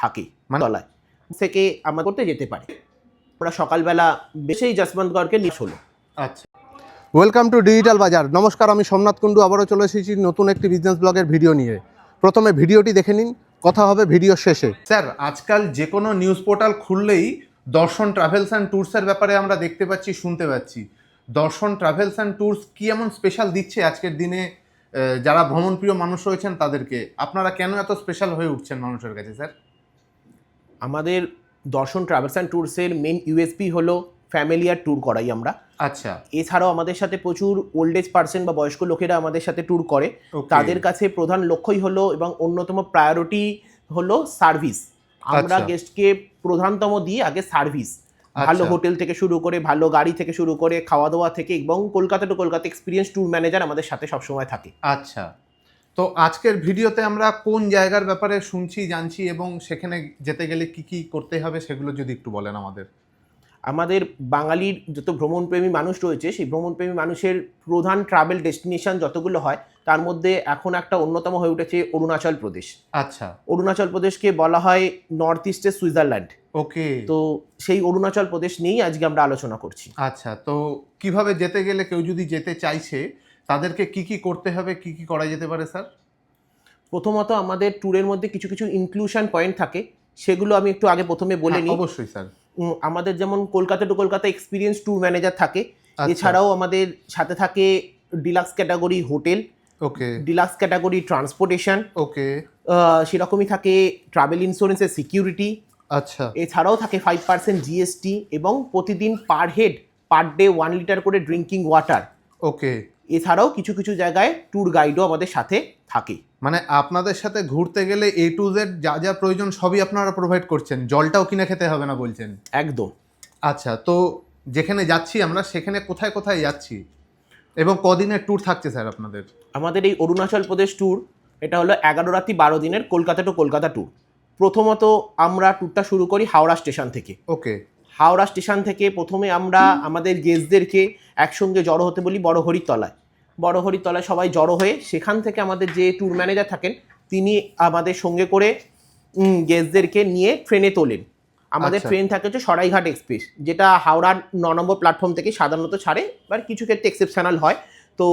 থাকে, মানে তলায় থেকে আমরা করতে যেতে পারি। আমরা সকালবেলা বেশেই যশবন্তগড়কে নিয়ে হলো। আচ্ছা, ওয়েলকাম টু ডিজিটাল বাজার। নমস্কার, আমি সোমনাথ কুণ্ডু আবারও চলে এসেছি নতুন একটি বিজনেস ব্লগের ভিডিও নিয়ে। প্রথমে ভিডিওটি দেখে নিন, কথা হবে ভিডিওর শেষে। স্যার, আজকাল যে কোনো নিউজ পোর্টাল খুললেই দর্শন ট্রাভেলস অ্যান্ড ট্যুরসের ব্যাপারে আমরা দেখতে পাচ্ছি, শুনতে পাচ্ছি। দর্শন ট্রাভেলস অ্যান্ড ট্যুরস কী এমন স্পেশাল দিচ্ছে আজকের দিনে যারা ভ্রমণপ্রিয় মানুষ রয়েছেন তাদেরকে? আপনারা কেন এত স্পেশাল হয়ে উঠছেন মানুষের কাছে স্যার? আমাদের দর্শন ট্রাভেলস অ্যান্ড ট্যুরসের মেন ইউএসপি হলো ফ্যামিলিয়ার ট্যুর করাই আমরা। আচ্ছা, এছাড়াও আমাদের সাথে প্রচুর ওল্ড এজ পার্সন বা বয়স্ক লোকেরা আমাদের সাথে ট্যুর করে। Okay. তাদের কাছে প্রধান লক্ষ্যই হলো এবং অন্যতম প্রায়োরিটি হলো সার্ভিস। আমরা আচ্ছা। গেস্টকে প্রধানতম দিই আগে সার্ভিস। ভালো আচ্ছা। হোটেল থেকে শুরু করে, ভালো গাড়ি থেকে শুরু করে, খাওয়া দাওয়া থেকে, এবং Kolkata to Kolkata experience tour manager আমাদের সাথে সবসময় থাকে। আচ্ছা, তো আজকের ভিডিওতে আমরা কোন জায়গার ব্যাপারে শুনছি, জানছি এবং সেখানে যেতে গেলে কি কি করতে হবে সেগুলো যদি একটু বলেন আমাদের। আমাদের বাঙালির যত ভ্রমণপ্রেমী মানুষ রয়েছে, সেই ভ্রমণপ্রেমী মানুষের প্রধান ট্রাভেল ডেস্টিনেশন যতগুলো হয়, তার মধ্যে এখন একটা অন্যতম হয়ে উঠেছে অরুণাচল প্রদেশ। আচ্ছা। অরুণাচল প্রদেশকে বলা হয় নর্থ ইস্টের সুইজারল্যান্ড। ওকে। তো সেই অরুণাচল প্রদেশ নিয়েই আজকে আমরা আলোচনা করছি। আচ্ছা, তো কিভাবে যেতে গেলে, কেউ যদি যেতে চাইছে তাদেরকে কি কি করতে হবে, কি কি করা যেতে পারে স্যার? প্রথমত আমাদের ট্যুরের মধ্যে কিছু কিছু ইনক্লুশন পয়েন্ট থাকে, সেগুলো আমি একটু আগে প্রথমে বলে নিই। অবশ্যই স্যার। আমাদের যেমন Kolkata to Kolkata experience tour manager থাকে। আচ্ছা। এছাড়াও আমাদের সাথে থাকে deluxe category hotel, okay. Deluxe category transportation, okay. সেরকমই থাকে ট্রাভেল ইন্স্যুরেন্সের সিকিউরিটি। আচ্ছা। এছাড়াও থাকে 5% জিএসটি এবং প্রতিদিন per head per day 1 litre করে ড্রিঙ্কিং ওয়াটার। ওকে। এছাড়াও কিছু কিছু জায়গায় ট্যুর গাইডও আমাদের সাথে থাকে। মানে আপনাদের সাথে ঘুরতে গেলে এ টু জেড যা যা প্রয়োজন সবই আপনারা প্রোভাইড করছেন, জলটাও কিনে খেতে হবে না বলছেন? একদম। আচ্ছা, তো যেখানে যাচ্ছি আমরা সেখানে কোথায় কোথায় যাচ্ছি এবং কদিনের ট্যুর থাকছে স্যার আপনাদের? আমাদের এই অরুণাচল প্রদেশ ট্যুর, এটা হলো 11 রাতি 12 দিনের কলকাতা টু কলকাতা ট্যুর। প্রথমত আমরা ট্যুরটা শুরু করি হাওড়া স্টেশন থেকে। ওকে। হাওড়া স্টেশন থেকে প্রথমে আমরা আমাদের গেস্টদেরকে একসঙ্গে জড়ো হতে বলি বড়হরিতলায়। বড়হরিতলায় সবাই জড়ো হয়ে সেখান থেকে আমাদের যে ট্যুর ম্যানেজার থাকেন, তিনি আমাদের সঙ্গে করে গেস্টদেরকে নিয়ে ট্রেনে তোলেন। আমাদের আচ্ছা। ট্রেন থাকে হচ্ছে সরাইঘাট এক্সপ্রেস, যেটা হাওড়ার 9 নম্বর প্ল্যাটফর্ম থেকে সাধারণত ছাড়ে, এবার কিছু ক্ষেত্রে এক্সেপশনাল হয়। তো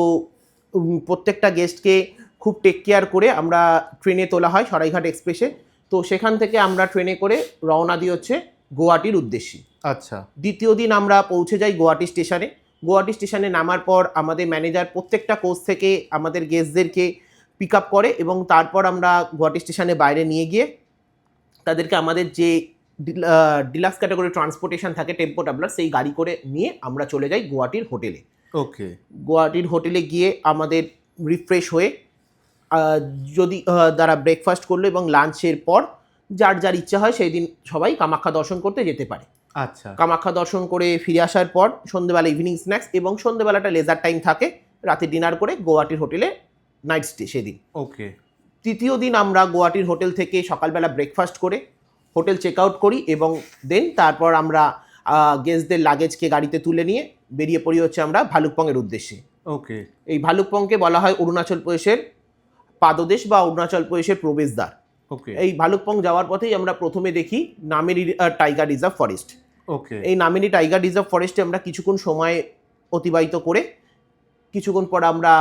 প্রত্যেকটা গেস্টকে খুব টেক কেয়ার করে আমরা ট্রেনে তোলা হয় সরাইঘাট এক্সপ্রেসে। তো সেখান থেকে আমরা ট্রেনে করে রওনা দিই হচ্ছে গুয়াহাটির উদ্দেশ্যে। আচ্ছা। দ্বিতীয় দিন আমরা পৌঁছে যাই গুয়াহাটি স্টেশনে। গুয়াহাটি স্টেশনে নামার পর আমাদের ম্যানেজার প্রত্যেকটা কোচ থেকে আমাদের গেস্টদেরকে পিক আপ করে এবং তারপর আমরা গুয়াহাটি স্টেশনের বাইরে নিয়ে গিয়ে তাদেরকে আমাদের যে ডিলাক্স ক্যাটাগরি ট্রান্সপোর্টেশন থাকে টেম্পো ট্রাভেলার, সেই গাড়ি করে নিয়ে আমরা চলে যাই গুয়াহাটির হোটেলে। ওকে। গুয়াহাটির হোটেলে গিয়ে আমাদের রিফ্রেশ হয়ে যদি তারা ব্রেকফাস্ট করলো এবং লাঞ্চের পর যার যার ইচ্ছা হয় সেই দিন সবাই কামাখ্যা দর্শন করতে যেতে পারে। আচ্ছা। কামাখ্যা দর্শন করে ফিরে আসার পর সন্ধ্যেবেলা ইভিনিং স্ন্যাক্স এবং সন্ধ্যেবেলাটা লেজার টাইম থাকে, রাতে ডিনার করে গুয়াহাটির হোটেলে নাইট স্টে সেদিন। ওকে। তৃতীয় দিন আমরা গুয়াহাটির হোটেল থেকে সকালবেলা ব্রেকফাস্ট করে হোটেল চেক আউট করি এবং দেন তারপর আমরা গেস্টদের লাগেজকে গাড়িতে তুলে নিয়ে বেরিয়ে পড়ি হচ্ছে আমরা ভালুকপংয়ের উদ্দেশ্যে। ওকে। এই ভালুকপংকে বলা হয় অরুণাচল প্রদেশের পাদদেশ বা অরুণাচল প্রদেশের প্রবেশদ্বার। ওকে। এই ভালুকপং যাওয়ার পথেই আমরা প্রথমে দেখি নামেরি টাইগার রিজার্ভ ফরেস্ট। ওকে। এই নামেরি টাইগার রিজার্ভ ফরেস্টে আমরা কিছুক্ষণ সময় অতিবাহিত করে কিছুক্ষণ পর আমরা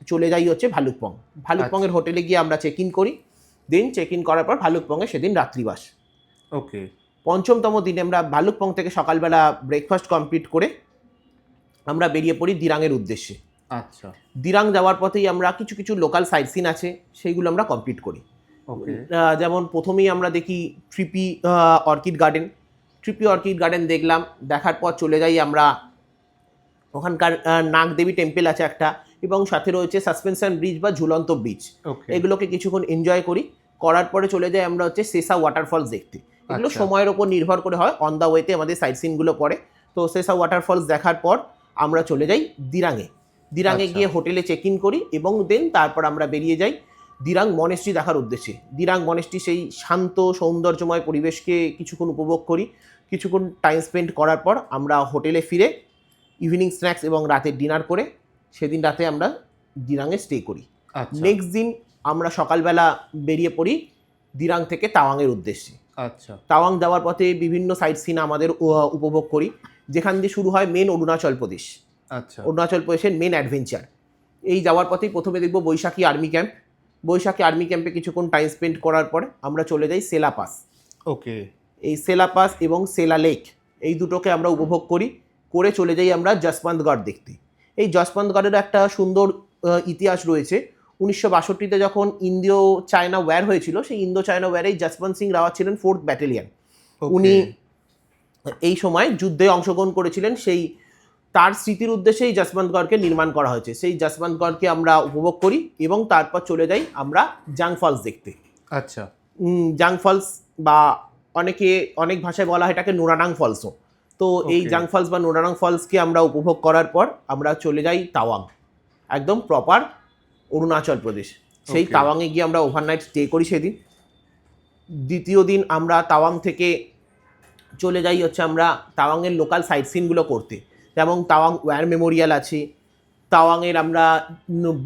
চলে যাই হচ্ছে ভালুকপং। ভালুকপংয়ের হোটেলে গিয়ে আমরা চেক ইন করি। দেন চেক ইন করার পর ভালুকপংয়ে সেদিন রাত্রিবাস। ওকে। পঞ্চমতম দিনে আমরা ভালুকপং থেকে সকালবেলা ব্রেকফাস্ট কমপ্লিট করে আমরা বেরিয়ে পড়ি দিরাংয়ের উদ্দেশ্যে। আচ্ছা। দিরাং যাওয়ার পথেই আমরা কিছু কিছু লোকাল সাইট সিন আছে, সেইগুলো আমরা কমপ্লিট করি। ওকে। যেমন প্রথমেই আমরা দেখি ট্রিপি অর্কিড গার্ডেন। ট্রিপি অর্কিড গার্ডেন দেখলাম, দেখার পর চলে যাই আমরা ওখানকার নাগদেবী টেম্পল আছে একটা, এবং সাথে রয়েছে সাসপেনশন ব্রিজ বা ঝুলন্ত ব্রিজ। ওকে। এগুলোকে কিছুক্ষণ এনজয় করি। করার পরে চলে যাই আমরা হচ্ছে সেসা ওয়াটারফলস দেখতে। এগুলো আচ্ছা। সময়ের ওপর নির্ভর করে হয়, অন দ্য ওয়েতে আমাদের সাইট সিনগুলো পড়ে। তো সেসা ওয়াটারফলস দেখার পর আমরা চলে যাই দিরাঙে। দিরাঙে আচ্ছা। গিয়ে হোটেলে চেক ইন করি এবং দেন তারপর আমরা বেরিয়ে যাই দিরাং মনেস্ট্রি দেখার উদ্দেশ্যে। দিরাং মনেস্ট্রি সেই শান্ত সৌন্দর্যময় পরিবেশকে কিছুক্ষণ উপভোগ করি। কিছুক্ষণ টাইম স্পেন্ড করার পর আমরা হোটেলে ফিরে ইভিনিং স্ন্যাক্স এবং রাতের ডিনার করে সেদিন রাতে আমরা দিরাঙে স্টে করি। আচ্ছা। নেক্সট দিন আমরা সকালবেলা বেরিয়ে পড়ি দিরাং থেকে তাওয়াংয়ের উদ্দেশ্যে। আচ্ছা তাওয়াং যাওয়ার পথে বিভিন্ন সাইট সিন আমাদের উপভোগ করি, যেখান দিয়ে শুরু হয় মেন অরুণাচল প্রদেশ। আচ্ছা অরুণাচল প্রদেশের মেন অ্যাডভেঞ্চার। এই যাওয়ার পথেই প্রথমে দেখব বৈশাখী আর্মি ক্যাম্প। বৈশাখী আর্মি ক্যাম্পে কিছুক্ষণ টাইম স্পেন্ড করার পরে আমরা চলে যাই সেলা পাস। ওকে এই সেলা পাস এবং সেলা লেক এই দুটোকে আমরা উপভোগ করি, করে চলে যাই আমরা যশবন্তগড় দেখতে। এই যশবন্তগড়ের একটা সুন্দর ইতিহাস রয়েছে। 1962-তে যখন ইন্দো চায়না ওয়্যার হয়েছিল, সেই ইন্দো চায়না ওয়্যারেই যশবন্ত সিং রাওয়াত ছিলেন 4th ব্যাটালিয়ন। উনি এই সময় যুদ্ধে অংশগ্রহণ করেছিলেন, সেই তার স্মৃতির উদ্দেশ্যে এই যশবন্তগড়কে নির্মাণ করা হয়েছে। সেই যশবন্তগড়কে আমরা উপভোগ করি এবং তারপর চলে যাই আমরা জাং ফলস দেখতে। আচ্ছা জাং ফলস বা অনেক ভাষায় বলা হয় এটাকে নোরানাং ফলসও। তো এই জাং ফলস বা নোরানাং ফলসকে আমরা উপভোগ করার পর আমরা চলে যাই তাওয়াং, একদম প্রপার অরুণাচল প্রদেশ। সেই তাওয়াংয়ে গিয়ে আমরা ওভারনাইট স্টে করি সেদিন। দ্বিতীয় দিন আমরা তাওয়াং থেকে চলে যাই হচ্ছে আমরা তাওয়াংয়ের লোকাল সাইট সিনগুলো করতে, যেমন তাওয়াং ওয়্যার মেমোরিয়াল আছে, তাওয়াংয়ের আমরা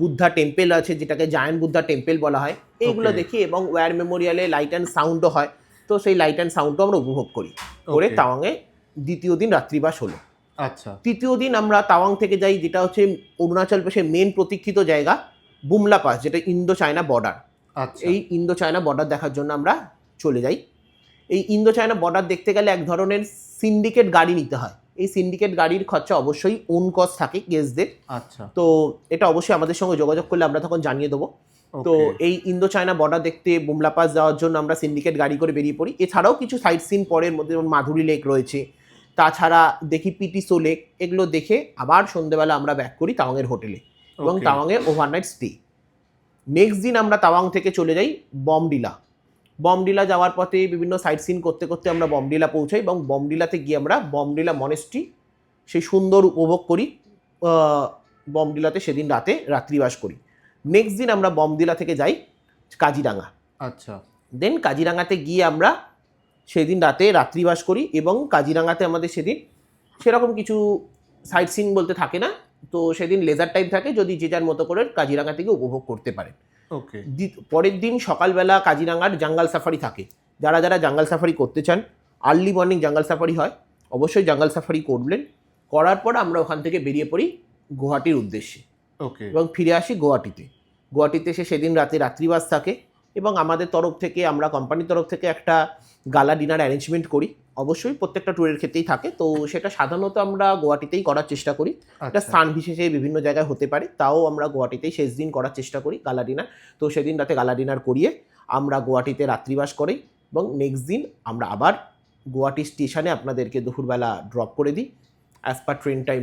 বুদ্ধা টেম্পেল আছে যেটাকে জায়ান্ট বুদ্ধা টেম্পেল বলা হয়, এইগুলো দেখি। এবং ওয়্যার মেমোরিয়ালে লাইট অ্যান্ড সাউন্ডও হয়, তো সেই লাইট অ্যান্ড সাউন্ডও আমরা উপভোগ করি করে তাওয়াংয়ে দ্বিতীয় দিন রাত্রিবাস হলো। আচ্ছা তৃতীয় দিন আমরা তাওয়াং থেকে যাই যেটা হচ্ছে অরুণাচল প্রদেশের মেন প্রতীক্ষিত জায়গা বুমলা পাস, যেটা ইন্দো চায়না বর্ডার। এই ইন্দো চায়না বর্ডার দেখার জন্য আমরা চলে যাই। এই ইন্দো চায়না বর্ডার দেখতে গেলে এক ধরনের সিন্ডিকেট গাড়ি নিতে হয়। এই সিন্ডিকেট গাড়ির খরচা অবশ্যই ওন কস্ট থাকে গেস্টদের। আচ্ছা তো এটা অবশ্যই আমাদের সঙ্গে যোগাযোগ করলে আমরা তখন জানিয়ে দেবো। তো এই ইন্দো চায়না বর্ডার দেখতে বুমলা পাস যাওয়ার জন্য আমরা সিন্ডিকেট গাড়ি করে বেরিয়ে পড়ি। এছাড়াও কিছু সাইট সিন পরের মধ্যে, যেমন মাধুরী লেক রয়েছে, তাছাড়া দেখি পিটিসো লেক, এগুলো দেখে আবার সন্ধ্যেবেলা আমরা ব্যাক করি তাওয়াংয়ের হোটেলে এবং তাওয়াংয়ে ওভারনাইট স্টে। নেক্সট দিন আমরা তাওয়াং থেকে চলে যাই বমডিলা। বমডিলা যাওয়ার পথে বিভিন্ন সাইট সিন করতে করতে আমরা বমডিলা পৌঁছাই এবং বমডিলাতে গিয়ে আমরা বমডিলা মনেস্ট্রি সেই সুন্দর উপভোগ করি। বমডিলাতে সেদিন রাত্রিবাস করি। নেক্সট দিন আমরা বমডিলা থেকে যাই কাজিরাঙা। আচ্ছা দেন কাজিরাঙাতে গিয়ে আমরা সেদিন রাতে রাত্রিবাস করি এবং কাজিরাঙাতে আমাদের সেদিন সেরকম কিছু সাইট সিন বলতে থাকে না, তো সেদিন লেজার টাইম থাকে, যদি যে যার মতো করে কাজিরাঙা থেকে উপভোগ করতে পারেন। ওকে পরের দিন সকালবেলা কাজিরাঙার জাঙ্গাল সাফারি থাকে। যারা যারা জাঙ্গাল সাফারি করতে চান, আর্লি মর্নিং জাঙ্গাল সাফারি হয়, অবশ্যই জাঙ্গাল সাফারি করবেন। করার পর আমরা ওখান থেকে বেরিয়ে পড়ি গুয়াহাটির উদ্দেশ্যে এবং ফিরে আসি গুয়াহাটিতে। গুয়াহাটিতে এসে সেদিন রাতে রাত্রিবাস থাকে এবং আমাদের তরফ থেকে, আমরা কোম্পানির তরফ থেকে একটা গালা ডিনার অ্যারেঞ্জমেন্ট করি। অবশ্যই প্রত্যেকটা ট্যুরের ক্ষেত্রেই থাকে, তো সেটা সাধারণত আমরা গুয়াহাটিতেই করার চেষ্টা করি। এটা স্থান বিশেষে বিভিন্ন জায়গায় হতে পারে, তাও আমরা গুয়াহাটিতেই শেষ দিন করার চেষ্টা করি গালা ডিনার। তো সেদিন রাতে গালা ডিনার করিয়ে আমরা গুয়াহাটিতে রাত্রিবাস করি এবং নেক্সট দিন আমরা আবার গুয়াহাটি স্টেশনে আপনাদেরকে দুপুরবেলা ড্রপ করে দিই। অ্যাজ পার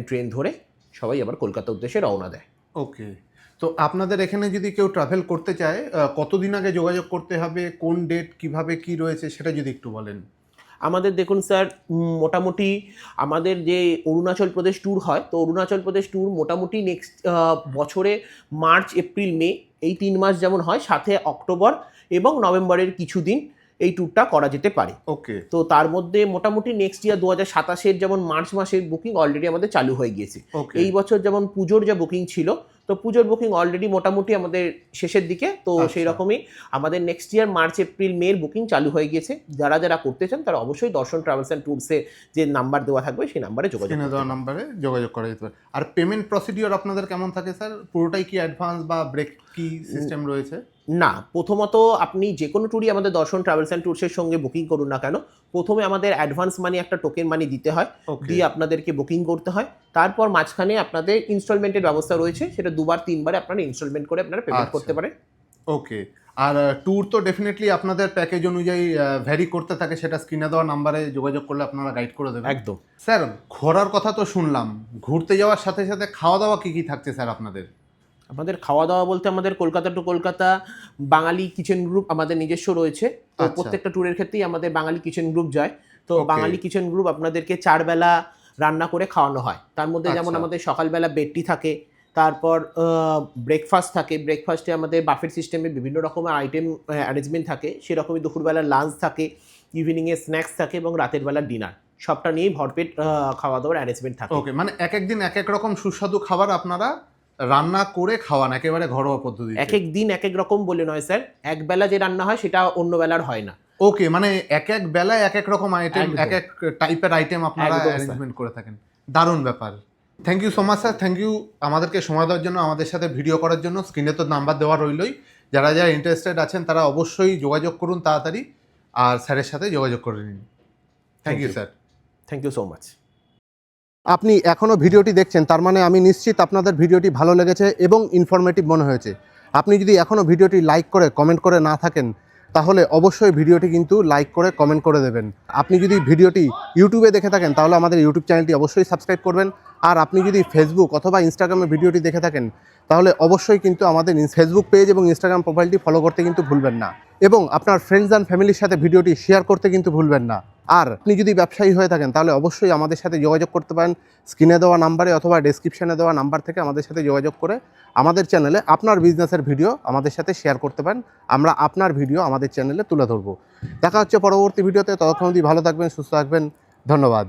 ট্রেন ধরে সবাই আবার কলকাতা উদ্দেশ্যে রওনা দেয়। ওকে, তো আপনাদের এখানে যদি কেউ ট্রাভেল করতে চায়, কতদিন আগে যোগাযোগ করতে হবে, কোন ডেট, কিভাবে কি রয়েছে সেটা যদি একটু বলেন। আমাদের দেখুন স্যার, মোটামুটি আমাদের যে অরুণাচল প্রদেশ ট্যুর হয়, তো অরুণাচল প্রদেশ ট্যুর মোটামুটি নেক্সট বছরে মার্চ, এপ্রিল, মে এই 3 মাস যেমন হয়, সাথে অক্টোবর এবং নভেম্বরের কিছুদিন এই ট্যুরটা করা যেতে পারে। ওকে, তো তার মধ্যে মোটামুটি নেক্সট ইয়ার 2027-এর যেমন মার্চ মাসের বুকিং অলরেডি আমাদের চালু হয়ে গিয়েছে। এই বছর যেমন পুজোর যে বুকিং ছিল, তো পুজোর বুকিং অলরেডি মোটামুটি আমাদের শেষের দিকে, তো সেই রকমই আমাদের নেক্সট ইয়ার মার্চ, এপ্রিল, মের বুকিং চালু হয়ে গিয়েছে। যারা যারা করতে চান তারা অবশ্যই দর্শন ট্রাভেলস অ্যান্ড ট্যুরসে যে নাম্বার দেওয়া থাকবে সেই নাম্বারে যোগাযোগ করা যেতে পারে। আর পেমেন্ট প্রসিডিওর আপনাদের কেমন থাকে স্যার? পুরোটাই কি অ্যাডভান্স বা ব্রেক কি সিস্টেম রয়েছে? না, প্রথমত আপনি যে কোনো ট্যুরই আমাদের দর্শন ট্রাভেলস অ্যান্ড ট্যুরসের সঙ্গে বুকিং করুন না কেন, প্রথমে আমাদের অ্যাডভান্স মানি, একটা টোকেন মানি দিতে হয়, দিয়ে আপনাদেরকে বুকিং করতে হয়। তারপর মাঝখানে আপনাদের ইনস্টলমেন্টের ব্যবস্থা রয়েছে, সেটা 2-3 আপনারা ইনস্টলমেন্ট করে আপনারা পেমেন্ট করতে পারেন। ওকে, আর ট্যুর তো ডেফিনেটলি আপনাদের প্যাকেজ অনুযায়ী ভ্যারি করতে থাকে, সেটা স্ক্রিনে দেওয়া নাম্বারে যোগাযোগ করলে আপনারা গাইড করে দেবেন। একদম স্যার, ঘোরার কথা তো শুনলাম, ঘুরতে যাওয়ার সাথে সাথে খাওয়া দাওয়া কী কী থাকছে স্যার আপনাদের? আমাদের খাওয়া দাওয়া বলতে আমাদের Kolkata to Kolkata Bangali kitchen group আমাদের নিজস্ব রয়েছে। তো প্রত্যেকটা ট্যুরের ক্ষেত্রেই আমাদের বাঙালি কিচেন গ্রুপ যায়। তো বাঙালি কিচেন গ্রুপ আপনাদেরকে 4 বেলা রান্না করে খাওয়ানো হয়। তার মধ্যে যেমন আমাদের সকালবেলা বেডটি থাকে, তারপর ব্রেকফাস্ট থাকে, ব্রেকফাস্টে আমাদের বাফেট সিস্টেমে বিভিন্ন রকমের আইটেম অ্যারেঞ্জমেন্ট থাকে, সেরকমই দুপুরবেলা লাঞ্চ থাকে, ইভিনিংয়ে স্ন্যাক্স থাকে এবং রাতের বেলা ডিনার, সবটা নিয়েই ভরপেট খাওয়া দাওয়ার অ্যারেঞ্জমেন্ট থাকে। ওকে, মানে এক এক দিন এক এক রকম সুস্বাদু খাবার আপনারা রান্না করে খাওয়ান একেবারে ঘরোয়া পদ্ধতি। এক এক দিন এক এক রকম বলে নয় স্যার, এক বেলা যে রান্না হয় সেটা অন্য বেলার হয় না। ওকে, মানে এক এক বেলায় এক এক রকম আইটেম, একদম। এক এক টাইপের আইটেম আপনারা একদম, স্যার। অ্যারেঞ্জমেন্ট করে থাকেন। দারুণ ব্যাপার। Thank you so much sir, thank you আমাদেরকে সময় দেওয়ার জন্য, আমাদের সাথে ভিডিও করার জন্য। স্ক্রিনে তো নাম্বার দেওয়া রইলই, যারা যারা ইন্টারেস্টেড আছেন তারা অবশ্যই যোগাযোগ করুন তাড়াতাড়ি, আর স্যারের সাথে যোগাযোগ করে নিন। Thank you sir. Thank you so much. আপনি এখনও ভিডিওটি দেখছেন, তার মানে আমি নিশ্চিত আপনাদের ভিডিওটি ভালো লেগেছে এবং ইনফরমেটিভ মনে হয়েছে। আপনি যদি এখনও ভিডিওটি লাইক করে কমেন্ট করে না থাকেন, তাহলে অবশ্যই ভিডিওটি কিন্তু লাইক করে কমেন্ট করে দেবেন। আপনি যদি ভিডিওটি ইউটিউবে দেখে থাকেন, তাহলে আমাদের ইউটিউব চ্যানেলটি অবশ্যই সাবস্ক্রাইব করবেন। আর আপনি যদি ফেসবুক অথবা ইনস্টাগ্রামে ভিডিওটি দেখে থাকেন, তাহলে অবশ্যই কিন্তু আমাদের ফেসবুক পেজ এবং ইনস্টাগ্রাম প্রোফাইলটি ফলো করতে কিন্তু ভুলবেন না, এবং আপনার ফ্রেন্ডস অ্যান্ড ফ্যামিলির সাথে ভিডিওটি শেয়ার করতে কিন্তু ভুলবেন না। আর আপনি যদি ব্যবসায়ী হয়ে থাকেন, তাহলে অবশ্যই আমাদের সাথে যোগাযোগ করতে পারেন স্ক্রিনে দেওয়া নাম্বারে অথবা ডেসক্রিপশনে দেওয়া নাম্বার থেকে আমাদের সাথে যোগাযোগ করে আমাদের চ্যানেলে আপনার বিজনেসের ভিডিও আমাদের সাথে শেয়ার করতে পারেন। আমরা আপনার ভিডিও আমাদের চ্যানেলে তুলে ধরবো। দেখা হচ্ছে পরবর্তী ভিডিওতে। ততক্ষণ অবধি ভালো থাকবেন, সুস্থ থাকবেন। ধন্যবাদ।